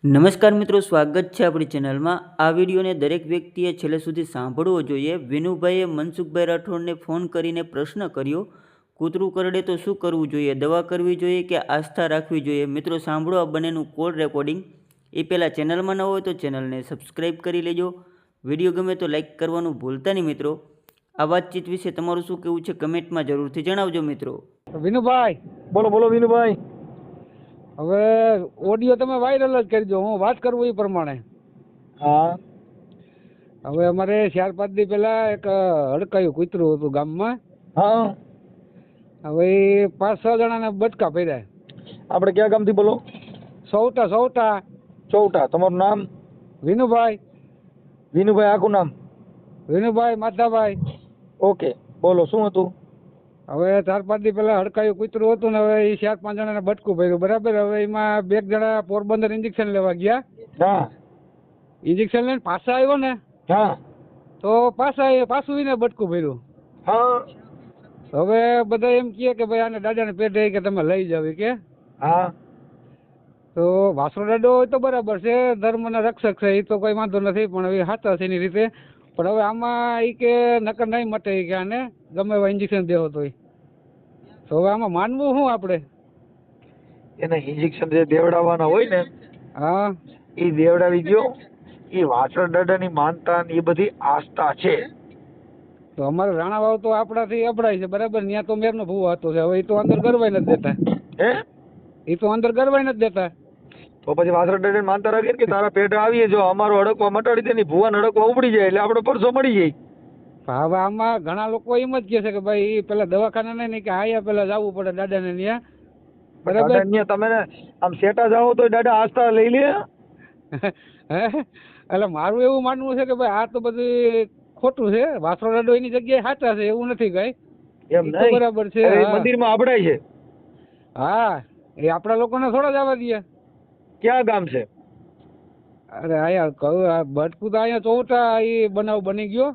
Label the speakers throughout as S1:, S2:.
S1: નમસ્કાર મિત્રો, સ્વાગત છે આપણી ચેનલમાં। આ વિડીયોને દરેક વ્યક્તિએ છેલ્લે સુધી સાંભળવો જોઈએ। વિનુભાઈએ મનસુખભાઈ રાઠોડને ફોન કરીને પ્રશ્ન કર્યો, કૂતરું કરડે તો શું કરવું જોઈએ? દવા કરવી જોઈએ કે આસ્થા રાખવી જોઈએ? મિત્રો સાંભળો આ બંનેનું કોલ રેકોર્ડિંગ। એ પહેલાં ચેનલમાં ન હોય તો ચેનલને સબસ્ક્રાઈબ કરી લેજો। વિડીયો ગમે તો લાઈક કરવાનું ભૂલતા નહીં મિત્રો। આ વાતચીત વિશે તમારું શું કહેવું છે કમેન્ટમાં જરૂરથી જણાવજો મિત્રો।
S2: વિનુભાઈ,
S3: બોલો બોલો વિનુભાઈ।
S2: હવે ઓડિયો તમે વાયરલ જ કરજો, હું વાત કરું એ પ્રમાણે।
S3: હા
S2: હવે અમારે 4-5 દી પહેલા એક હડકાયું કૂતરું હતું ગામમાં।
S3: હા,
S2: હવે એ 5-6 જણાને બચકા પડ્યા।
S3: આપણે ક્યાં ગામથી બોલો?
S2: સૌટા
S3: ચૌટા। તમારું નામ?
S2: વિનુભાઈ
S3: આખું નામ?
S2: વિનુભાઈ માધાભાઈ।
S3: ઓકે, બોલો શું હતું?
S2: હવે 4-5 દી પહેલા હડકાયું કૂતરું હતું ને હવે એ 4-5 જણાને બચકું પડ્યું, બરાબર। હવે એમાં 2 જણા પોરબંદર ઇન્જેક્શન લેવા ગયા।
S3: હા
S2: ઇન્જેક્શન લઈને પાછા આવ્યો ને
S3: હા
S2: તો પાછું એને બચકું પડ્યું।
S3: હા
S2: હવે બધા એમ કહે કે ભાઈ આને દાદાને પેટે કે તમે લઈ જાવ કે।
S3: હા
S2: તો વાસરો દાડો હોય તો બરાબર છે, ધર્મના રક્ષક છે, એ તો કોઈ વાંધો નથી, પણ હવે સાચા છે એની રીતે। પણ હવે આમાં એ કે નકર નહીં મટે કે આને ગમે એવા ઇન્જેક્શન દેવો તોય, તો હવે આમાં માનવું શું આપણે?
S3: એને ઇન્જેક્શન જે દેવડાવવાના હોય ને
S2: હા
S3: એ દેવડાવી ગયો। એ વાછળ દાદાની માનતા ને એ બધી આસ્થા છે।
S2: તો અમારે રાણાવાવ તો આપણાથી અપડાય છે, બરાબર। ત્યાં તો મેરનો ભૂવો હતો છે, હવે એ તો અંદર ગરવાઈ નથી દેતા।
S3: હે,
S2: એ તો અંદર ગરવાઈ નથી દેતા।
S3: તો પછી વાછળ દાદાની માનતા રાખીએ કે તારા પેટે આવીએ જો અમારો હડકવા મટાડી દે ને ભૂવાને હડકવા ઉપડી જાય એટલે આપણો પરસો મળી જાય।
S2: હવે આમાં ઘણા લોકો એમ જ કહે છે કે ભાઈ એ પેલા દવાખાના નહીં કે આયા પેલા જવું પડે દાદાને ત્યાં, બરાબર।
S3: દાદા અહીંયા તમે આમ સેટા જાઓ તો દાદા આસ્થા લઈ લે।
S2: હે, એટલે મારું એવું માનવું છે કે ભાઈ આ તો બધું ખોટું છે, વાસરો દાડો એની જગ્યાએ સાચા છે, એવું નથી કઈ,
S3: એમ
S2: એ તો
S3: નહીં,
S2: બરાબર છે।
S3: અરે
S2: હા.
S3: મંદિરમાં અબડાય છે।
S2: હા, એ આપણા લોકોને થોડા જવા દે।
S3: ક્યાં ગામ છે?
S2: અરે આયા કહું આ ભટકું તો અહીંયા ચૌટા એ બનાવ બની ગયો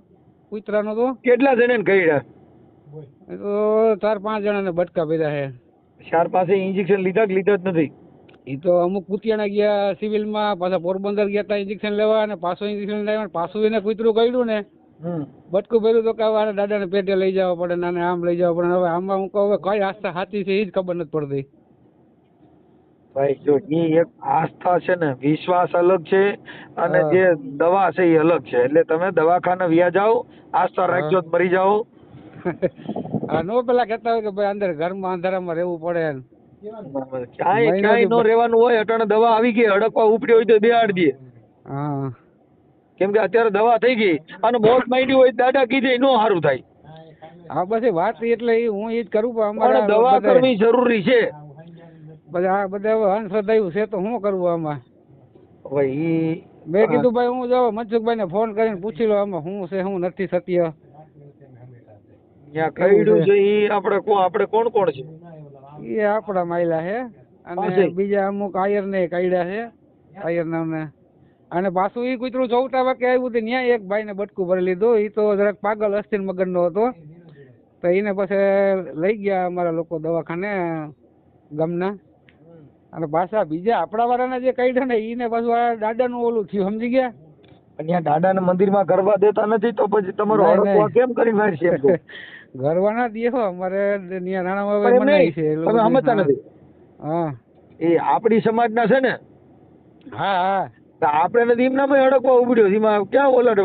S2: કૂતરાનો તો
S3: કેટલા જણાને કર્યા?
S2: એ તો 4-5 જણાને બટકા ભર્યા છે।
S3: 4 પાસે ઇન્જેક્શન લીધા કે લીધા જ નથી?
S2: એ તો અમુક કુતિયાણા ગયા સિવિલમાં, પાછા પોરબંદર ગયા હતા ઇન્જેક્શન લેવા, અને પાછું ઇન્જેક્શન લેવા, પાછું એને કૂતરું કર્યું ને બટકું ભર્યું તો કે હવે દાદાને પેટે લઈ જવા પડે ને આમ લઈ જવા પડે। હવે આમાં હું કહું હવે કઈ આસ્થા સાચી છે એ જ ખબર નથી પડતી।
S3: ભાઈ જો એ એક આસ્થા છે ને, વિશ્વાસ અલગ છે અને
S2: હા.
S3: જે દવા છે એ અલગ છે। એટલે તમે દવાખાને વ્યા જાઓ, આસ્થા રાખજો તો મરી જાઓ।
S2: નો પેલા કહેતા હોય કે ભાઈ અંદર ઘરમાં અંધારામાં રહેવું પડે ને।
S3: ક્યાંય નો રહેવાનું હોય, અટાણે દવા આવી ગઈ, હડકવા ઉપડી હોય તો બેહાડ દે।
S2: હા
S3: કેમ કે અત્યારે દવા થઈ ગઈ અને મોત માંડી હોય દાદા કીધે નો સારું થાય,
S2: હા બસ એ વાત એટલે હું એ જ કરું પણ
S3: પણ
S2: અમારે
S3: દવા કરવી જરૂરી છે।
S2: બધા અંધશ્રદ્ધાયું છે તો શું કરવું આમાં?
S3: ભાઈ
S2: મેં કીધું ભાઈ હું જાઉં મનસુખભાઈ ને ફોન કરીને પૂછી લો આમાં શું છે શું નથી સત્ય।
S3: ત્યાં કઈડું છે ઈ આપણે કોણ છે?
S2: એ આપણા માયલા છે અને બીજા અમુક આયર ને કાઢ્યા છે, આયર નામને। અને પાછું એ કૂતરું ચૌટા વાગે આવ્યું હતું ત્યાં એક ભાઈ ને બટકું ભરી લીધું, એ તો જરાક પાગલ અસ્થિર મગજ નો હતો, તો એને પછી લઈ ગયા અમારા લોકો દવાખાને ગામના। અને પાછા બીજા આપણા વાળાના જે કાઢ્યા ને એને પાછું આ દાદાનું ઓલું થયું, સમજી ગયા?
S3: અહીંયા દાદાને મંદિરમાં કરવા દેતા નથી તો પછી તમારો
S2: નહીં,
S3: હડકવા
S2: નહીં.
S3: કેમ કરી મારશે?
S2: ઘરવાના દેહો અમારે ત્યાં રાણામાં મનાય છે એ લોકો.
S3: તમે સમજતા નથી,
S2: હા
S3: એ આપણી સમાજના છે ને,
S2: હા હા
S3: તો આપણે નથી એમના ભાઈ હડકવા ઉભડ્યો, એમાં ક્યાં ઓલા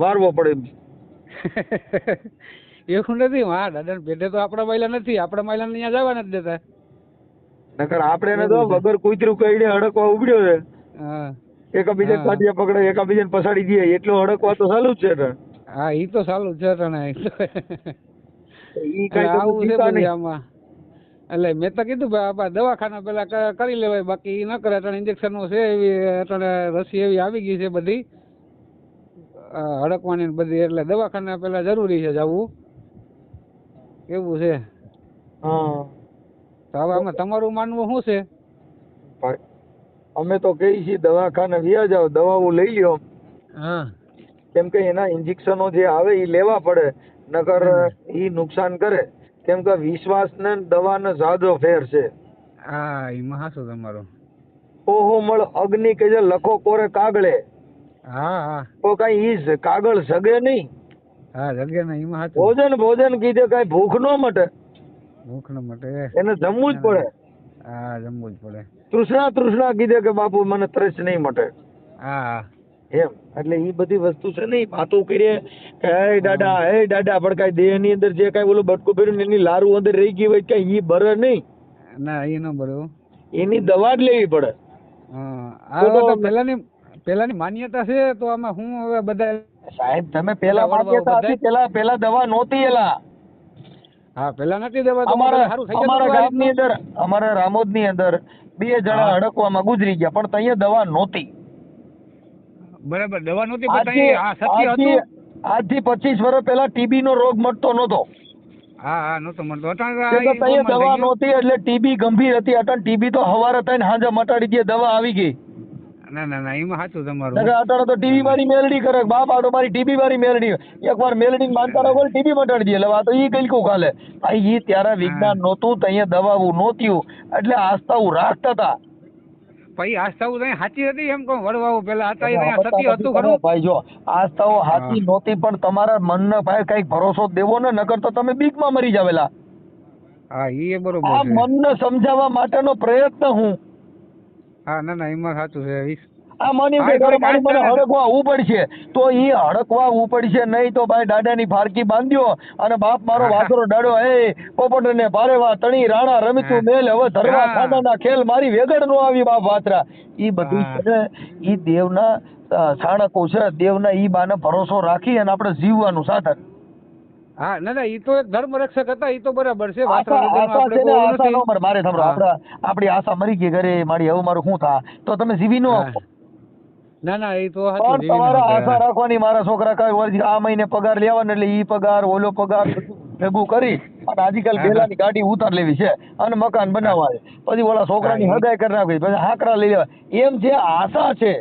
S3: વારવો પડે?
S2: એવું નથી, હા દાદા પેટે તો આપણા મહિલા નથી, આપણા મહિલાને ત્યાં જવા નથી દેતા।
S3: નકર આપણે તો વગર કૂતરું કઈને હડકવા ઉભડ્યો છે,
S2: હા
S3: એકાબીજા પાટિયા પકડે, એકાબીજાને પછાડી દે, એટલો હડકવા તો ચાલુ જ છે ને।
S2: હા ઈ તો ચાલુ જ છે તને
S3: ઈ કઈ
S2: આવું છે
S3: જીતા
S2: બધું
S3: નહીં।
S2: આમાં। એટલે મેં તો કીધું ભાઈ આપણા દવાખાના પેલા કરી લેવાય, બાકી ન કરે અટાણે ઇન્જેક્શનો છે એવી, અટાણે રસી એવી આવી ગઈ છે બધી હડકવાની ને બધી, એટલે દવાખાના પેલા જરૂરી છે જવું, એવું છે।
S3: હા
S2: તો હવે આમાં તમારું માનવું શું છે?
S3: ભાઈ અમે તો કહીએ છીએ દવાખાને વ્યા જાઓ, દવાઓ લઈ લ્યો,
S2: હા
S3: કેમ કે એના ઇન્જેક્શનો જે આવે એ લેવા પડે, નકર ઈ નુકસાન કરે। કેમ કે વિશ્વાસ ને દવા ને જાજો ફેર છે।
S2: હા એમાં હાશું તમારું।
S3: કોહમળ અગ્નિ કે જે લખો કોરે કાગળે,
S2: હા હા
S3: તો કઈ ઈ કાગળ જગે નહીં.
S2: હા જગ્યા ને એમાં હતું.
S3: ભોજન ભોજન કીધે કઈ ભૂખ ન મટે,
S2: ભૂખ ન મટે.
S3: એને જમવું જ પડે.
S2: હા જમવું જ પડે.
S3: તૃષ્ણા તૃષ્ણા કીધે કે બાપુ મને તરસ નહીં મટે.
S2: હા
S3: એમ એટલે ઈ બધી વસ્તુ છે ને, ઈ વાતો કરીએ કે હે દાદા પણ કઈ દેહ ની અંદર જે કઈ ઓલું બટકું ભર્યું એની લારું અંદર રહી ગઈ હોય કઈ ઈ બરે નહીં,
S2: ના એ ન બરોબર.
S3: એની દવા જ લેવી પડે.
S2: હા આ તો પેલાની માન્યતા છે, તો આમાં હું હવે બધા
S3: સાહેબ તમે પેલા માન્યતા હતી, પેલા દવા નહોતી એલા.
S2: હા પેલા નથી દેવા તો
S3: અમારા
S2: સારું થઈ જતું
S3: અમારા
S2: આ
S3: ગામની અંદર, અમારા રામોદ ની અંદર 2 જણા હડકવામાં ગુજરી ગયા, પણ ત્યાં દવા નહોતી.
S2: બરાબર દવા નહોતી, પણ તઈ આ સત્ય હતું.
S3: આજથી 25 વર્ષ પહેલા ટીબી નો રોગ મટતો નહોતો.
S2: હા હા નહોતો મળતો.
S3: ત્યાં દવા નહોતી એટલે ટીબી ગંભીર હતી. અટણ ટીબી તો હવારે થઈને હાંજે મટાડી દે, દવા આવી ગઈ.
S2: ના ના ના એમાં સાચું તમારું.
S3: અટાણે તો ટીબી મારી મેલડી કરે, બાપ આડો મારી ટીબી મારી મેલડી, એકવાર મેલડી માનતા રહો ટીબી મટાડી દે. એટલે આ તો ઈ કઈકું કાલે ભાઈ, ઈ ત્યારે વિજ્ઞાન નહોતું, ત્યાં દવાઓ નહોતી, એટલે આસ્થાઓ રાખતા હતા.
S2: પછી આસ્થાઓ ત્યાં સાચી હતી એમ કહું, વડવાઓ પેલા હતા ત્યાં સત્ય હતું ખરું.
S3: ભાઈ જો આસ્થાઓ સાચી નહોતી, પણ તમારા મનને ભાઈ કઈક ભરોસો દેવો ને, નકર તો તમે બીકમાં મરી જાવેલા.
S2: હા એ બરોબર
S3: આ
S2: છે.
S3: મનને સમજાવવા માટેનો પ્રયત્ન હું.
S2: હા ના ના એમાં સાચું છે.
S3: આ માની મને હડકવા ઉપડશે, તો ઈ હડકવા ઉપડશે નહીં તો ભાઈ દાદાની ફારકી બાંધ્યો અને બાપ મારો વાસરો દાડો એ પોપટ ને પારેવા તણી રાણા રમીતું મેલ હવે ધરવા ખાનાના ખેલ મારી વેગડ નો આવી બાપ વાતરા. ઈ બધું છે ને ઈ દેવના સાણકો છે, દેવના ઈ બાને ભરોસો રાખી અને આપણે જીવવાનું સાધન.
S2: હા ના ના ઈ તો એક ધર્મ રક્ષક હતા, ઈ તો બરાબર છે.
S3: મારે આપડી આશા મરી ગઈ ઘરે મારી, હવે મારું શું થા, તો તમે જીવી નો આપો.
S2: ના ના એ તો
S3: તમારે આશા રાખવાની મારા છોકરા કઈ વર્ષ આ મહિને પગાર લેવાનો, એટલે ઈ પગાર ઓલો પગાર ભેગું કરી અને આજકાલ પેલાની ગાડી ઉતાર લેવી છે અને મકાન બનાવવા છે, પછી ઓલા છોકરાની હગાઈ કરી નાખવી, પછી હાકરા લઈ લેવા, એમ જે આશા છે.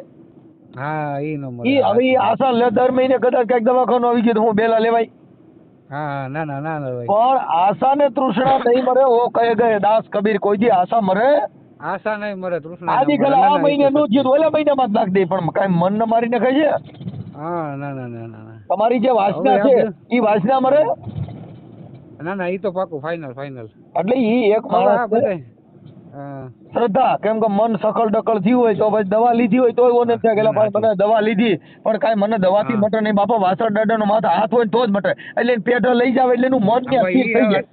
S2: હા ઈ નો
S3: ઈ હવે ઈ આશા દર મહિને કદાચ કઈક દવાખાનું આવી ગયું તો હું બેલા લેવાય.
S2: હા ના ના ના
S3: પણ આશા ને તૃષ્ણા નહીં મરે. ઓ કહે ગયે દાસ કબીર, કોઈ દી આશા મરે
S2: આશા નહીં મરે, તૃષ્ણા
S3: આજકાલ આ મહિને નું થયું ઓલા મહિનામાં જ નાખ દે, પણ કઈ મન ને મારીને ખાય છે.
S2: હા ના ના ના ના
S3: તમારી જે વાસના છે ઈ વાસના મરે.
S2: ના ના ઈ તો પાકું ફાઇનલ.
S3: એટલે ઈ એક માણસ શ્રદ્ધા, કેમ કે મન સકળ ડકળ થયું હોય તો પછી દવા લીધી હોય તો ઓને થાય કે ભાઈ મને દવા લીધી પણ કાઈ મને દવાથી મટે નહીં. બાપા વાસણ દાડા નો માથા હાથ હોય તો જ મટે, એટલે પેટ લઈ જાવ એટલે એનું મન ને સ્થિર થઈ જાય.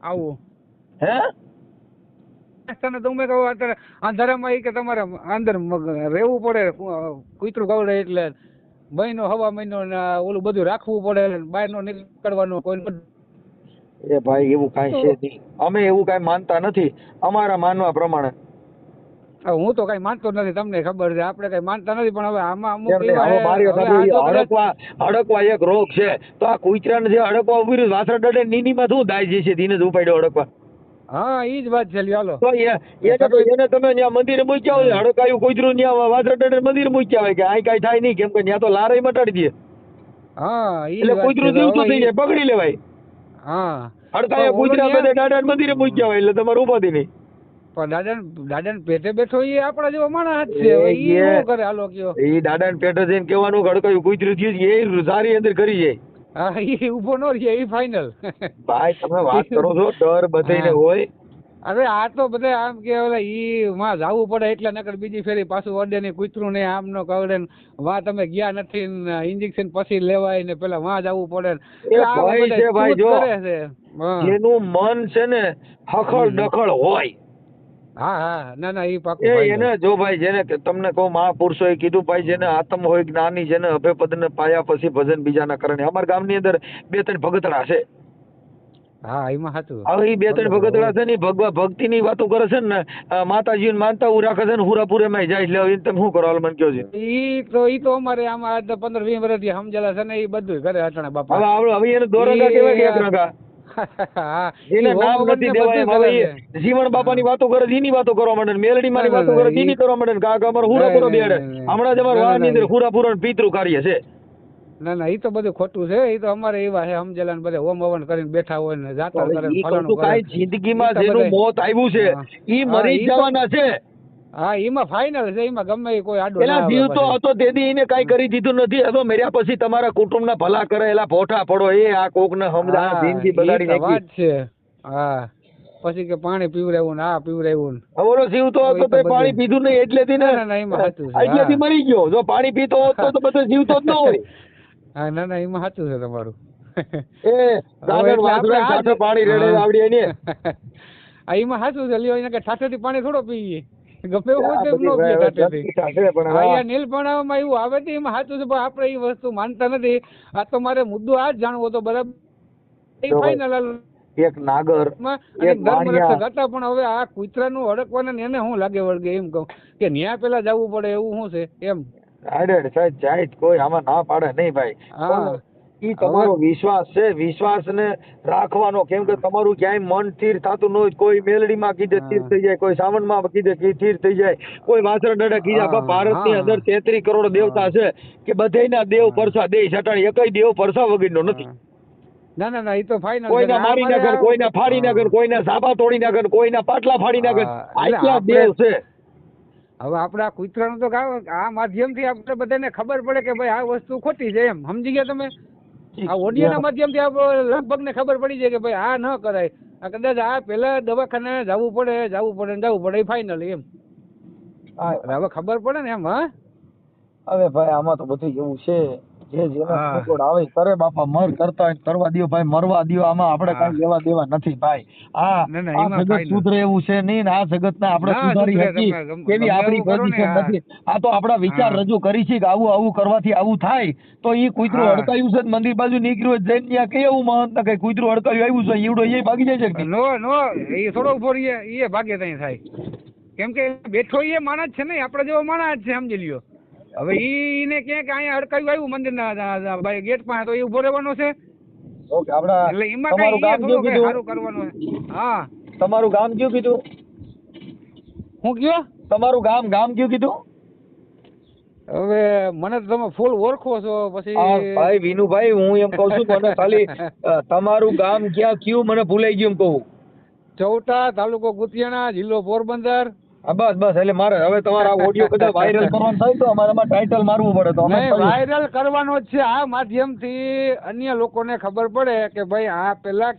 S2: આવું
S3: હે
S2: તને તો મેં કહું અત્યારે અંધારામાં કે તમારે અંદર રહેવું પડે, કૂતરું ગવડે એટલે મહિનો હવા મહિનો ઓલું બધું રાખવું પડે, બહાર નો નીકળવાનું કોઈ.
S3: એ ભાઈ એવું કાંઈ છે નહીં, અમે એવું કાંઈ માનતા નથી અમારા માનવા પ્રમાણે.
S2: હું તો કઈ માનતો નથી, તમને ખબર છે, આપણે કઈ માનતા નથી, પણ હવે આમાં અમુક
S3: હડકવા એક રોગ છે, તો આ કુતરાને જે હડકવા ઉભી રહ્યું વાસણ ડડે નીનીમાં શું દાય જે છે તેને જ ઉપાડ્યો હડકવા.
S2: હા ઈ જ વાત છે. હાલો
S3: તો એને તમે ત્યાં મંદિરે મૂક્યા હોય, હડકાયું કુતરું ત્યાં વાસણ ડડે મંદિરે મૂક્યા હોય કે આ કઈ થાય નહીં, કેમ કે ત્યાં તો લારે મટાડી દે.
S2: હા
S3: એટલે કુતરું જીવતું થઈ જાય, પકડી લેવાય.
S2: હા
S3: હડકાયા કુતરા બધે દાદા મંદિરે મૂક્યા હોય એટલે તમારે ઉપાધિ નહીં.
S2: પણ દાદા પેટે બેઠો એ આપડા જેવો માણસ છે, ઈ શું કરે? હાલો કયો
S3: ઈ દાદા ને પેટે જઈને કેવાનું હડકાયું કુતરું થયું એ સારી અંદર કરી જાય.
S2: હા ઈ ઉભો નો રહે, ઈ ફાઇનલ.
S3: ભાઈ તમે વાત કરો છો ડર બધાને હોય.
S2: અરે આ તો બધા આમ કે ઈ માં જાવું પડે એટલે નકર બીજી ફેરી પાછું અડે ને કૂતરું ને આમ નો કરડે ને વા તમે ગયા નથી ને ઇન્જેક્શન પછી લેવાય ને પેલા માં જવું પડે.
S3: ભાઈ છે ભાઈ જો જેનું મન છે ને હખળ ડખળ હોય.
S2: હા હા ના ના ઈ પાકું.
S3: એને જો ભાઈ જેને તમને કહું મહાપુરુષો એ કીધું ભાઈ જેને આત્મ હોય જ્ઞાની, જેને અભય પદ ને પાયા પછી ભજન બીજાના કરણે. અમારા ગામની અંદર 2-3 ભગતડા છે.
S2: હા એમાં સાચું.
S3: હવે ઈ 2-3 ભગતડા છે ને ભક્તિ ની વાતો કરે છે ને, માતાજી માનતા હું રાખે છે ને હુરાપુરે માં જાય. એટલે તમે શું કરો મને કહો છો?
S2: ઈ તો અમારે આમાં 15-20 વર્ષથી સમજેલા છે ને, ઈ બધું કરે અટાણે બાપા.
S3: હવે એને દોરંગા કહેવાય કે એક રંગા. જેને નામ નથી દેવાય. જીવન બાપા ની વાતો કરે એની વાતો કરવા માંડે, મેલડી મારી વાતો કરે એની કરવા માંડે. કાકા અમારે હુરાપુરો બેડે. હમણાં જ અમારા વાહ ની અંદર હુરાપુરો પિતૃ કાર્ય છે.
S2: ના ના, ઈ તો બધું ખોટું છે. ઈ તો અમારે એવા છે સમજેલા ને બધા હોમ હવન કરીને બેઠા હોય ને જાતર કરે ને
S3: ઈ
S2: ફલાણું
S3: કશું
S2: કરે.
S3: કાંઈ જિંદગીમાં
S2: ઈ તો
S3: જેનું
S2: બધાય-
S3: મોત આવ્યું છે
S2: હા.
S3: ઈ
S2: હા,
S3: મરી
S2: ઈ તો-
S3: જવાના છે.
S2: હા, એમાં ફાઇનલ છે. એમાં ગમે ઈ કોઈ આડો
S3: એના
S2: ના આવે
S3: જીવ તો
S2: પાછળ.
S3: હતો તેથી એને કાંઈ કરી દીધું નથી. હવે મર્યા પછી તમારા કુટુંબના ભલા કરે એલા ભોઠા પડો એ આ કોકને સમજા
S2: હા,
S3: જિંદગી
S2: ઈ
S3: બગાડી
S2: તો
S3: નાખી.
S2: વાત છે. હા, પછી કે પાણી પીવડાવ્યું ને આ પીવડાવ્યું ને.
S3: હવે ઓલો જીવ તો
S2: હવે
S3: હતો
S2: ઈ તો
S3: તો પાણી
S2: બધું-
S3: પીધું નહીં એટલેથી ને
S2: ના ના ના, એમાં સાચું છે.
S3: એટલેથી
S2: હા.
S3: મરી ગયો. જો પાણી પીતો હોત તો બધો જીવતો જ ન હોય.
S2: હા, ના ના, એમાં સાચું છે તમારું.
S3: એ ગાગર
S2: એટલે
S3: વાસણા
S2: આપણે
S3: સાથે પાણી રેડે
S2: હા.
S3: આવડી એને.
S2: હા, એમાં સાચું છે. લ્યો એને કે ઠાઠેથી પાણી થોડો પીએ. ગમે એવું હોય
S3: આ
S2: તો એમ
S3: બધી
S2: ન પીએ ઠાઠેથી.
S3: જનપિતા છે પણ
S2: હા,
S3: હા.
S2: યાર નીલપણામાં એવું આવે છે. એમાં સાચું છે, પણ આપણે એ વસ્તુ માનતા નથી. આ તો મારે મુદ્દો આ જ જાણવો હતો બરાબર. એ
S3: જો ભાઈ,
S2: ફાઇનલ
S3: એક નાગર
S2: અને
S3: એક
S2: ધર્મ
S3: વાણિયા
S2: રક્ષક હતા, પણ હવે આ કૂતરાનું અડકવાને ને એને શું લાગે વળગે એમ કહું કે ન્યા પેલા જવું પડે એવું શું છે એમ.
S3: આડેડ સાહેબ જાય જ કોઈ આમાં ના પાડે નહીં ભાઈ.
S2: હા.
S3: પણ ઈ તમારો વિશ્વાસ છે, વિશ્વાસને રાખવાનો. કેમ કે તમારું ક્યાંય મન સ્થિર થતું ન હોય, કોઈ મેલડીમાં કીધે સ્થિર થઈ જાય, કોઈ સાવનમાં કીધે સ્થિર થઈ જાય, કોઈ વાસણ ડડા કીધા.
S2: હા,
S3: ભારતની
S2: હા.
S3: અંદર 33 કરોડ દેવતા છે કે બધાયના દેવ પરસા દે સટાણી એકય દેવ પરસા વગરનો નથી.
S2: ના ના ના, એ તો ફાઇનલ.
S3: કોઈના મારી નાખે, કોઈના ફાડી નાખે, કોઈના સાપા તોડી નાખે, કોઈના પાટલા ફાડી નાખે, આટલા દેવ છે.
S2: હવે આપણે આ કૂતરાનું તો આ માધ્યમથી આપણે બધાને ખબર પડે કે ભાઈ આ વસ્તુ ખોટી છે એમ. સમજી ગયા તમે? આ ઓડિયોના માધ્યમથી લગભગ ને ખબર પડી જાય કે ભાઈ આ ન કરાય. આ કદાચ આ પેલા દવાખાને જવું પડે એ ફાઇનલ એમ. હવે ખબર પડે ને એમ. હા,
S3: હવે ભાઈ આમાં તો બધું એવું છે જે જેના ખોટ આવે કરે બાપા. મર કરતા હોય કરવા દ્યો ભાઈ, મરવા દ્યો. આમાં આપણે કાંઈ લેવા દેવા નથી ભાઈ. આ
S2: ના, ના,
S3: આ
S2: એમાં
S3: જગત
S2: final.
S3: સુધરે એવું છે નહીં ને આ જગતને આપણે
S2: ના
S3: સુધારી
S2: સુધરે.
S3: શકીએ
S2: તમે
S3: એવી
S2: ગમે
S3: આપણી
S2: એવું કરો ને,
S3: પોઝિશન
S2: હા.
S3: નથી. આ તો આપણા વિચાર
S2: હા.
S3: રજૂ કરી છે કે આવું આવું કરવાથી આવું થાય. તો ઈ કૂતરું
S2: હા.
S3: અડકાયું છે ને મંદિર બાજુ નીકળ્યું હોય જઈને ત્યાં કે એવું મહંત ને કઈ કૂતરું અડકાયું આવ્યું છે ઈવડો એ ભાગી જાય છે કે નહીં?
S2: નો એ થોડો ઉભો રહીએ એ ભાગે ત્યાં થાય. કેમ કે બેઠો એ માણસ છે ને, આપણે જેવો માણસ જ છે સમજી લ્યો. હવે ઈને ક્યાંક અહીંયા અડકાયું આવ્યું મંદિરના ગેટ પાસે, તો એ ઉભો રહેવાનો છે.
S3: ઓકે આપડા
S2: એટલે એમાં
S3: તમારું
S2: કઈ
S3: ગામ
S2: થોડું
S3: કયું
S2: કઈ
S3: કીધું?
S2: સારું કરવાનું છે. હા,
S3: તમારું ગામ કયું કીધું?
S2: હું કયો?
S3: તમારું ગામ કયું કીધું?
S2: હવે મને તો તમે ફૂલ ઓળખો છો પછી.
S3: હા ભાઈ વિનુભાઈ, હું એમ કઉ છું મને ખાલી તમારું ગામ ક્યાં કયું મને ભૂલાઈ ગયું એમ કહું.
S2: ચૌટા, તાલુકો ગુતિયાણા, જિલ્લો પોરબંદર.
S3: હા બસ એટલે મારે હવે તમારા ઓડિયો કદાચ વાયરલ કરવાનું થાય તો અમારે એમાં ટાઇટલ મારવું પડે તો અમે
S2: નહીં,
S3: કરીએ.
S2: વાયરલ કરવાનો જ છે. આ માધ્યમથી અન્ય લોકોને ખબર પડે કે ભાઈ આ પેલા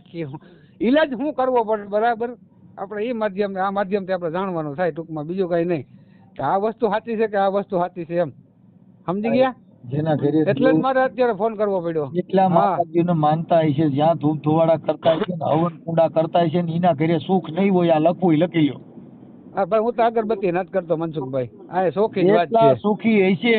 S2: ઈલાજ શું કરવો પડે બરાબર. આપણે એ માધ્યમથી આપણે જાણવાનું થાય ટૂંકમાં, બીજું કઈ નહીં કે આ વસ્તુ સાચી છે કે આ વસ્તુ સાચી છે એમ. સમજી ગયા?
S3: જેના ઘરે
S2: એટલે જ મારે અત્યારે ફોન કરવો પડ્યો.
S3: જેટલા
S2: હા.
S3: માતાજીઓને માનતા હશે, જ્યાં ધૂપ ધુવાડા કરતા હશે ને હવન કુંડા કરતા હશે ને એના ઘરે સુખ નહીં હોય. આ લખવું લખી લો.
S2: હા ભાઈ, હું તો અગરબત્તી નથી કરતો મનસુખભાઈ. આ શોખી જ વાત
S3: જેટલા
S2: છે.
S3: સુખી હશે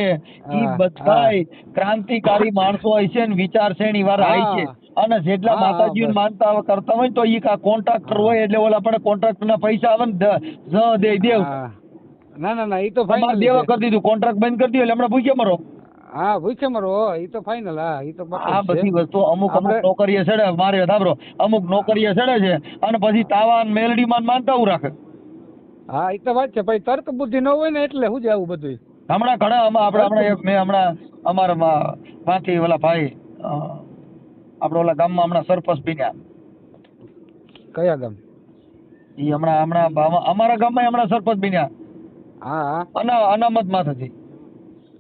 S3: ઈ
S2: હા,
S3: બધાય ક્રાંતિકારી માણસો હશે ને વિચારશ્રેણી વાળા
S2: હા.
S3: હશે. અને જેટલા
S2: હા,
S3: માતાજીઓને
S2: બસ.
S3: માનતા કરતા હોય ને તો ઈ કોન્ટ્રાક્ટર હોય એટલે ઓલા આપણે કોન્ટ્રાક્ટરના પૈસા આવે ને દેવ
S2: હા. ના ના ના, એ તો
S3: તમારે
S2: ફાઇનલ
S3: દેવા
S2: છે.
S3: કરી દીધું, કોન્ટ્રાક્ટ બંધ કરી દીધું એટલે હમણાં ભૂખ્યા મરો.
S2: હા, ભૂખે મરો. એ તો ફાઇનલ. હા, એ તો પાક્કું
S3: આ
S2: જ છે.
S3: બધી વસ્તુ અમુક
S2: આપણે-
S3: નોકરીએ ચડે. મારે ધાબરો અમુક નોકરીએ ચડે છે અને પછી તાવા મેલડીમાં માનતા રાખે.
S2: હા, એ તો વાત છે. પછી તર્ક બુદ્ધિ ન હોય ને એટલે શું છે આવું બધું.
S3: હમણાં ઘણા મેં હમણાં અમારા માંથી ઓલા ભાઈ આપણે ઓલા ગામમાં હમણાં સરપંચ બન્યા.
S2: કયા ગામ?
S3: ઈ હમણાં અમારા ગામમાં હમણાં સરપંચ બન્યા.
S2: હા હા,
S3: અનામત માંથી.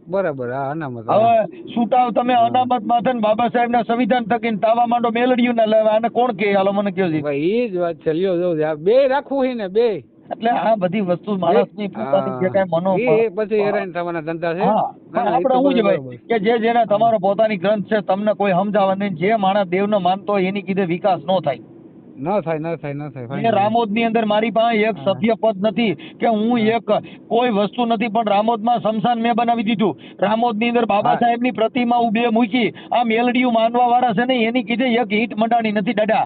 S2: બરાબર. હા, અનામત. હા.
S3: હવે સુટાવ તમે અનામત માથે બાબા સાહેબ ના સંવિધાન થકી તાવા માંડો મેલડ્યું ને લેવા આને કોણ કે? હાલો મને કહો જી.
S2: ભાઈ એ જ વાત છે. લ્યો જોઉં બે રાખવું હોય ને બે.
S3: એટલે આ બધી વસ્તુ માણસની પોતાની જે કાંઈ મનો
S2: એ પછી હેરાન થવાના ધંધા છે.
S3: હા,
S2: ના, ના, એ
S3: આપણે
S2: તો
S3: શું છે
S2: બરાબર.
S3: ભાઈ કે જેને તમારો પોતાની ગ્રંથ છે તમને કોઈ સમજાવવા નહીં. જે માણસ દેવનો માનતો હોય એની કીધે વિકાસ ન થાય.
S2: ન થાય.
S3: એ રામોદ ની અંદર મારી પાસે એક
S2: હા.
S3: સભ્ય પદ નથી કે હું એક કોઈ વસ્તુ નથી, પણ રામોદમાં શમશાન મેં બનાવી દીધું. રામોદ ની અંદર બાબા
S2: હા.
S3: સાહેબ ની પ્રતિમા બે મૂકી. આ મેલડીયું માનવા વાળા છે ને એની કીધે એક ઈંટ મંડાણી નથી દાદા.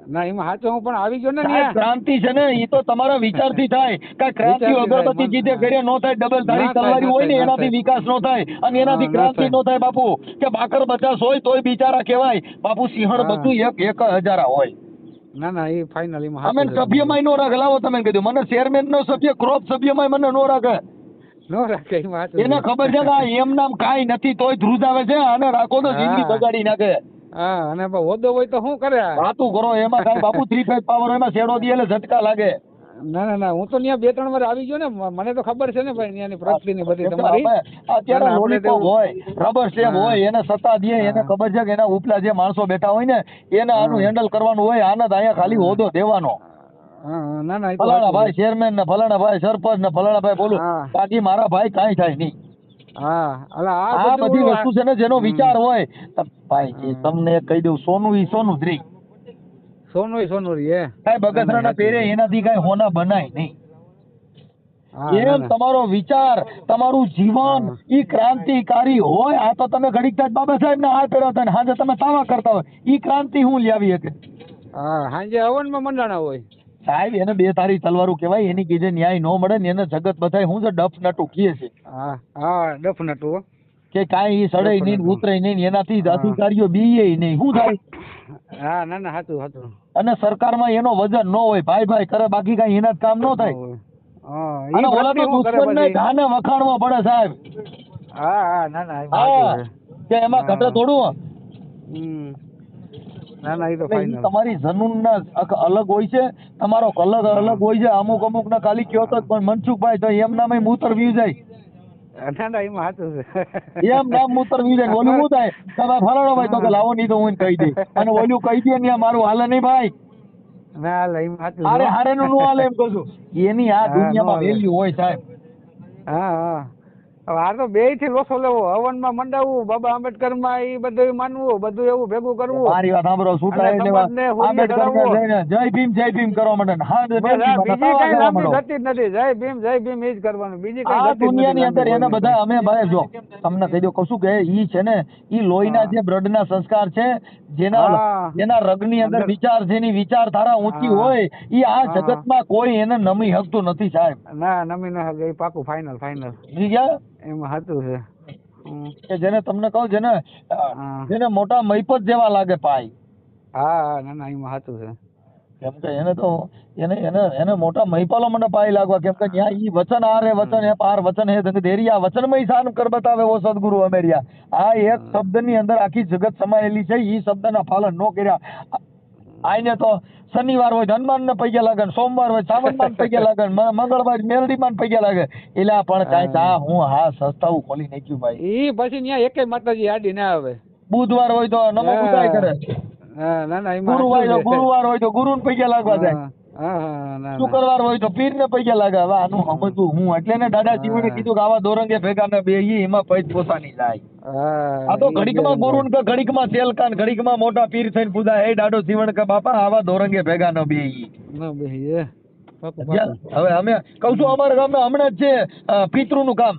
S2: ના, એમાં હાચો હું પણ આવી ગયો ને
S3: સાહેબ,
S2: ન્યા.
S3: ક્રાંતિ છે ને એ તો તમારા વિચારથી થાય. કઈ ક્રાંતિ
S2: વિચારથી થાય.
S3: અગરબત્તી જીતે ઘરે નો થાય. ડબલ ધારી
S2: ના થાય,
S3: તલવારી
S2: ના
S3: હોય ને
S2: થાય, ના
S3: એનાથી
S2: થાય.
S3: વિકાસ નો થાય અને એનાથી
S2: ના
S3: ક્રાંતિ
S2: થાય.
S3: નો થાય બાપુ. કે બાકર 50 હોય તોય બિચારા કહેવાય બાપુ. સિંહણ
S2: હા.
S3: બધું એક હજારા હોય.
S2: ના એ ફાઇનલ એમાં
S3: અમે
S2: હાચું છે.
S3: સભ્યમાં નો રાખે. લાવો તમે કીધું મને ચેરમેન નો સભ્ય ક્રોપ સભ્યમાં મને નો રાખે.
S2: નો રાખે એમાં સાચું
S3: એને
S2: છે.
S3: ખબર છે કે આ એમ નામ કાંઈ નથી તોય ધ્રુજાવે છે, આને રાખો તો જિંદગી
S2: હા.
S3: બગાડી નાખે.
S2: હા અને હોદો હોય તો શું કરે?
S3: વાતું કરો એમાં કાંઈ બાપુ 3 ફેઝ પાવર એમાં શેડો દે એટલે ઝટકા લાગે.
S2: ના ના ના, હું તો ત્યાં 2-3 વાર આવી ગયો ને, મને તો ખબર છે ને ભાઈ ત્યાંની પ્રગતિ ની બધી
S3: કેમ કે
S2: તમારી.
S3: અત્યારે
S2: ના, ના, આપણે
S3: લોલીપોપ
S2: તો-
S3: હોય, રબર સ્ટેમ્પ
S2: હા.
S3: હોય, એને સત્તા દે, એને
S2: હા.
S3: ખબર છે કે એના ઉપલા જે માણસો બેઠા હોય ને એને આનું
S2: હા.
S3: હેન્ડલ કરવાનું હોય, આને તો અહીંયા ખાલી હોદો દેવાનો.
S2: હા ના ના, એ તો
S3: ફલાણા
S2: સાચું
S3: ભાઈ
S2: છે.
S3: ચેરમેન ને ફલાણા ભાઈ સરપંચ ને ફલાણા ભાઈ બોલું,
S2: હા.
S3: બાકી મારા ભાઈ કાંઈ થાય નહીં.
S2: હા અલા
S3: આ બધી
S2: બધું
S3: વસ્તુ છે ને જેનો
S2: હમ.
S3: વિચાર હોય તો ભાઈ
S2: હમ.
S3: તમને કહી દઉં, સોનું ઈ સોનું જ રહી.
S2: સોનું રે હે.
S3: કાંઈ
S2: ના, ના,
S3: બગસરાના
S2: સાચું
S3: પેરે
S2: છે.
S3: એનાથી કાંઈ હોના બનાય નહીં.
S2: હા ના
S3: એમ
S2: ના.
S3: તમારો વિચાર, તમારું જીવન
S2: હા.
S3: ઈ ક્રાંતિકારી હોય. આ તો તમે ઘડીક થાય બાબા સાહેબ ના હાથ પેરવતા ને હાજે તમે તાવા કરતા હોય, ઈ ક્રાંતિ હું લાવી શકે?
S2: હા સાંજે હવનમાં મંડાણા હોય.
S3: સાહેબ એને 2 તારી તલવારું કહેવાય, એની કીધે ન્યાય નો મળે ને એને જગત બધાય હું છે ડફ નટુ કહે છે
S2: હા હા ડફનટું.
S3: કે કાંઈ ઈ સડે નહીં ને ઉતરે નહીં ને એનાથી જ અધિકારીઓ બીએ નહીં. શું થાય?
S2: હા ના ના સાચું સાચું.
S3: અને સરકારમાં એનો વજન ન હોય, ભાઈ ભાઈ કરે, બાકી કાંઈ એના જ કામ ન થાય.
S2: હા
S3: અને
S2: ઈ
S3: ઓલા તો
S2: ભક્તિ શું કરે
S3: દુશ્મનને
S2: પછી?
S3: ઘાને વખાણવા પડે સાહેબ.
S2: હા હા ના ના એમાં
S3: હા
S2: સાચું છે.
S3: કે એમાં ઘટે
S2: હા.
S3: થોડું.
S2: હમ. ના ના એ તો
S3: એટલે ઈ
S2: ફાઇનલ.
S3: તમારી જનૂનના અલગ હોય છે, તમારો કલર અલગ હોય છે. અમુક ના ખાલી કયો તો પણ મનસુખભાઈ તો એમ નામે મૂતર વી જાય,
S2: ના ના એમાં સાચું છે.
S3: એમ નામ મૂતર વી જાય. ઓલું શું થાય કે ભાઈ ફલાણો ભાઈ તો કે લાવો નહીં તો હું એને કહી દઈ, અને ઓલું કહી દે ને મારું હાલે નહીં ભાઈ,
S2: ના એટલે એમાં સાચું
S3: હારે
S2: છે.
S3: હારે નું નો હાલે એમ કહું છું. એની આ
S2: હા, નો
S3: દુનિયામાં
S2: હાલે.
S3: વેલ્યુ હોય સાહેબ.
S2: હા હા. હવે આ તો બે થી લોસો લેવો, હવનમાં મંડાવવું, બાબા આંબેડકર માં એ બધું માનવું, બધું એવું ભેગું કરવું.
S3: મારી વાત સાંભળો, છૂટા
S2: અને
S3: એટલે
S2: સમાજને હોળીએ
S3: આંબેડકર ને
S2: ચડાવવો.
S3: જઈને જય ભીમ કરવા માંડે ને હા
S2: બસ
S3: મેલડી
S2: આ
S3: માં
S2: બીજી
S3: તાવા
S2: કઈ
S3: કરવા
S2: લાંબી
S3: માંડો.
S2: ગતિ જ નથી. જય ભીમ એ જ કરવાનું, બીજી કઈ
S3: આ
S2: ગતિ જ નથી
S3: દુનિયાની અંદર
S2: લાંબી
S3: એને
S2: કોઈને
S3: બધા
S2: કઈ.
S3: અમે ભાઈ જો તમને કહી દઉં કશું કે ઈ છે ને ઈ લોહીના
S2: હા.
S3: જે બ્લડના સંસ્કાર છે,
S2: હા.
S3: જેના રગની અંદર
S2: અંદર.
S3: વિચાર છે, એની વિચારધારા ઊંચી
S2: હા.
S3: હોય, ઈ આ
S2: હા.
S3: જગતમાં કોઈ એને નમી શકતું નથી સાહેબ.
S2: ના નમી ના હગે, એ પાકું ફાઇનલ ફાઇનલ.
S3: સમજી ગયા?
S2: એમાં સાચું છે.
S3: કે જેને તમને કહું
S2: હા.
S3: જેને મોટા મહીપત જેવા લાગે પાય,
S2: હા ના ના એમાં સાચું છે.
S3: કેમ કે એને તો એને મોટા મહીપાલો મને પાય લાગવા, કેમ કે ત્યાં ઈ વચન આરે વચન હે પાર વચન હે જગ દેરિયા વચનમય શાન કર બતાવે વો સદગુરુ અમેરિયા. આ એક શબ્દની અંદર આખી જગત સમાયેલી છે. ઈ શબ્દના પાલન ન કર્યા, આઈને તો શનિવાર હોય હનુમાન ને પૈયા લાગે, સોમવાર હોય સાવનમાન પૈયા લાગે, મંગળવાર મેલડીમાન પૈયા લાગે. એલા પણ કાંઈ તા હું હા સસ્તાવું ખોલી નાખ્યું ભાઈ.
S2: ઈ પછી ત્યાં એકેય માતાજી આડી ના આવે.
S3: બુધવાર હોય તો નમો બુધાય કરે,
S2: હા ના ના એમાં
S3: ગુરુવાર હોય તો ગુરુને પૈયા લાગવા જાય,
S2: હા હા ના
S3: શુક્રવાર હોય તો પીર ને પૈયા લાગે. હવે આનું સમજવું હું એટલે ને દાદા જીવને કીધું કે આવા દોરંગે ભેગા ને બે એમાં પૈસ પોતાની જાય. આ તો ઘડીકમાં ગુરુ ને ઘડીકમાં તેલકાન ઘડીકમાં મોટા પીર થઈને પૂજા હે દાડો જીવન કે બાપા આવા દોરંગે ભેગા ન બે.
S2: ના બે એ પાકું પાકું.
S3: હવે અમે કહું છું અમારા ગામમાં હમણાં જ છે પિતૃ નું કામ.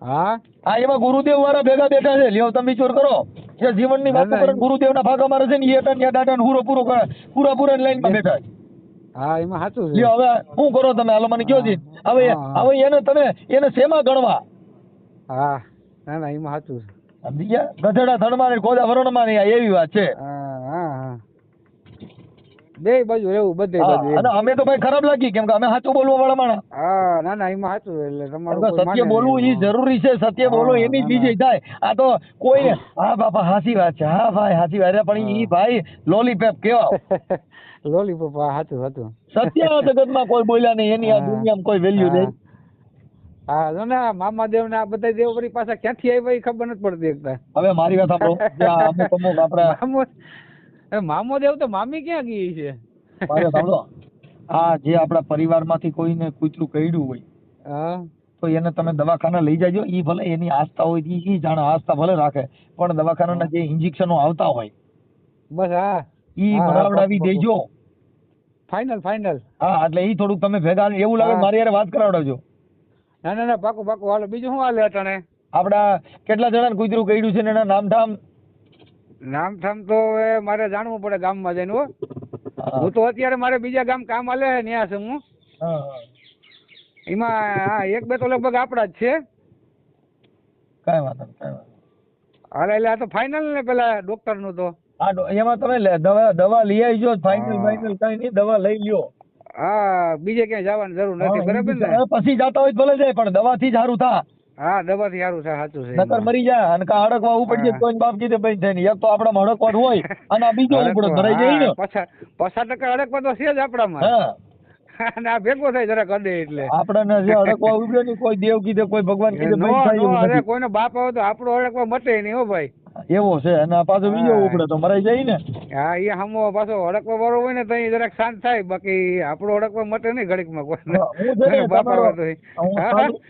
S2: હા
S3: હા એમાં ગુરુદેવ વાળા ભેગા બેઠા છે, લ્યો તમે વિચાર કરો જે જીવનની વાતો કરે ગુરુદેવ ના ભાગા મારે છે ને એ ત્યાં દાદા ને પૂરો કરે, પૂરા લાઈન માં બેઠા છે.
S2: હા એમાં સાચું છે.
S3: લ્યો હવે શું કરો તમે હાલો મને કયો જી. હવે એને તમે એને શેમાં ગણવા?
S2: હા ના ના એમાં સાચું છે.
S3: સમજી ગયા? ગધેડા થડમાં ને ગોદા વરણમાં નહીં, એવી વાત છે.
S2: હા હા હા બે બાજુ એવું બધે બાજુ.
S3: અને અમે તો ભાઈ ખરાબ લાગી કેમ કે અમે સાચું બોલવા વાળા માણસ.
S2: હા ના ના એમાં સાચું એટલે તમારું
S3: સત્ય બોલવું એ જરૂરી છે, સત્ય બોલવું એની જ બીજી થાય. આ તો કોઈ હા બાપા હાચી વાત છે, હા ભાઈ હાચી વાત, પણ ઈ ભાઈ લોલીપોપ કેવા
S2: લોલીપોપ સાચું સાચું.
S3: સત્ય આ જગતમાં કોઈ બોલ્યા નહીં, એની આ દુનિયામાં કોઈ વેલ્યુ નહીં.
S2: હા જો ને મામા દેવ ને આ બધા દેવ વળી પાછા ક્યાંથી આવ્યા એ ખબર નથી પડતી એકતા.
S3: હવે મારી વાત સાંભળો, અમુક આપડા
S2: મામો દેવ તો મામી ક્યાં ગઈ છે?
S3: મારી વાત સાંભળો, આ જે આપણા પરિવારમાંથી કોઈને કૂતરું કરડ્યું હોય
S2: હા
S3: તો એને તમે દવાખાના લઈ જાજો. ઈ ભલે એની આસ્થા હોય ઈ જાણે આસ્થા ભલે રાખે, પણ દવાખાનાના જે ઇન્જેક્શનો આવતા હોય
S2: બસ હા
S3: ઈ મરાવડાવી દેજો.
S2: Final final.
S3: હા એટલે ઈ થોડુંક તમે ભેગા એવું લાગે મારી યાર વાત કરાવડાવજો.
S2: ના ના ના પાકું પાકું. હાલો બીજું શું હાલે અટાણે?
S3: આપડા કેટલા જણાને કૂતરું કરડ્યું છે ને એના નામઠામ?
S2: નામઠામ તો હવે મારે જાણવું પડે ગામમાં જઈને. હો હું તો અત્યારે મારે બીજા ગામ કામ હાલે છે ત્યાં છે હું. એમાં હા એક બે તો લગભગ આપડા જ છે.
S3: કઈ વાંધો નહીં.
S2: હાલે એટલે આ તો ફાઇનલ ને પેલા ડોક્ટર નું તો
S3: એમાં તમે દવા લઈ આવજો. ફાઇનલ કઈ નહીં, દવા લઈ લ્યો.
S2: હા બીજે ક્યાંય જવાની જરૂર નથી, બરાબર ને?
S3: હવે પછી જાતા હોય તો ભલે જાય પણ દવાથી જ સારું થા.
S2: હા દવાથી સારું છે, સાચું છે
S3: નકર
S2: એમાં.
S3: મરી જાય અને કા અડકવા ઉપડી જાય
S2: હા.
S3: કોઈ બાપ કીધે ભાઈ થાય નહીં. એક તો આપણામાં અડકવાનું હોય અને આ બીજો ઉપડો ભરાઈ જાય ને.
S2: 50% અડકવા તો છે જ આપણામાં.
S3: હા
S2: અને આ ભેગો થાય જરાક અડે એટલે.
S3: આપણને જે અડકવા ઉપડે ને કોઈ દેવ કીધે કોઈ ભગવાન કીધે
S2: નો
S3: ભાઈ થાય
S2: નો
S3: એવું
S2: અરે
S3: નથી.
S2: કોઈનો બાપ આવે તો આપણો અડકવા મટે નહીં હો ભાઈ.
S3: એવો છે અને આ પાછો બીજો
S2: હા.
S3: ઉપડે તો મરાઈ જાય ને.
S2: હા એ હમો પાછો અડકવા વાળો હોય ને તો અહીં જરાક શાંત થાય, બાકી આપણો અડકવા મટે નહીં ઘડીકમાં કોઈને.
S3: હું છે ને
S2: બાપ
S3: તમારો
S2: આવે તો
S3: હું
S2: હા
S3: તાલુ-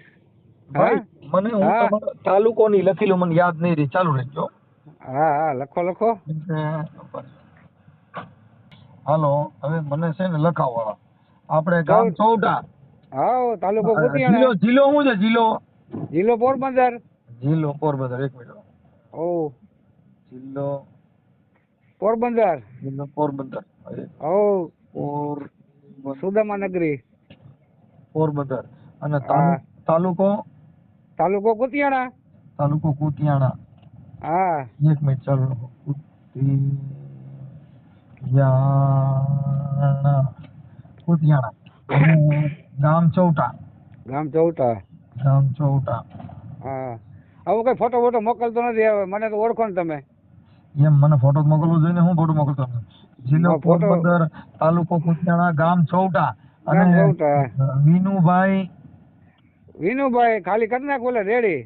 S3: ભાઈ મને હું
S2: હા.
S3: તમારો તાલુકોની લખેલું મને યાદ નહીં રહી, ચાલુ રહેજો.
S2: હા હા લખો.
S3: હાલો હવે મને છે ને લખાવવાળા આપણે ગામ ચૌટા.
S2: હા તાલુકો કુતિયાણા,
S3: જિલ્લો શું છે?
S2: જિલ્લો પોરબંદર.
S3: જિલ્લો પોરબંદર. એક મિનિટ.
S2: ઓ
S3: જિલ્લો
S2: પોરબંદર.
S3: પોરબંદર.
S2: ઓ
S3: પોરબંદર
S2: સુદામા નગરી.
S3: પોરબંદર અને
S2: હા.
S3: તાલુકો
S2: કુતિયાણા.
S3: તાલુકો કુતિયાણા.
S2: હા
S3: એક મિનિટ ચાલુ રાખો. કુતિયાણા અને ગામ ચૌટા.
S2: ગામ ચૌટા. હા હવે કઈ ફોટો વોટો મોકલતો નથી, હવે મને તો ઓળખો ને તમે.
S3: એમ મને ફોટો મોકલવો જોઈએ ને, હું ફોટો મોકલતો નથી. જિલ્લો
S2: ફોટો
S3: પોરબંદર, તાલુકો કુતિયાણા, ગામ ચૌટા
S2: ગામ
S3: અને
S2: ચૌટા. વિનુભાઈ ખાલી કરી નાખ બોલે રેડી.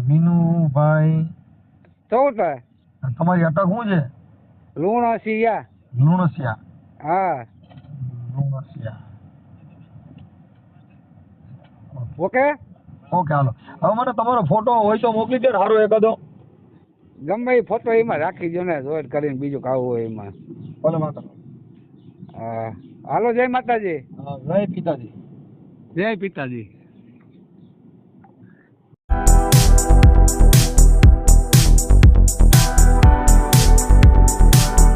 S3: વિનુભાઈ
S2: ચૌટા
S3: તમારી અટક શું છે?
S2: લુણસિયા.
S3: લુણસિયા.
S2: હા ઓકે
S3: ઓકે હાલો. હવે મને તમારો ફોટો હોય તો મોકલી દે ને સારો એકાદો.
S2: ગમે એ ફોટો એમાં રાખી દો ને, જોઈ કરીને બીજું કાવું હોય એમાં.
S3: ભલે માતા.
S2: હા હાલો જય માતાજી.
S3: હા જય પિતાજી.
S2: જય પિતાજી.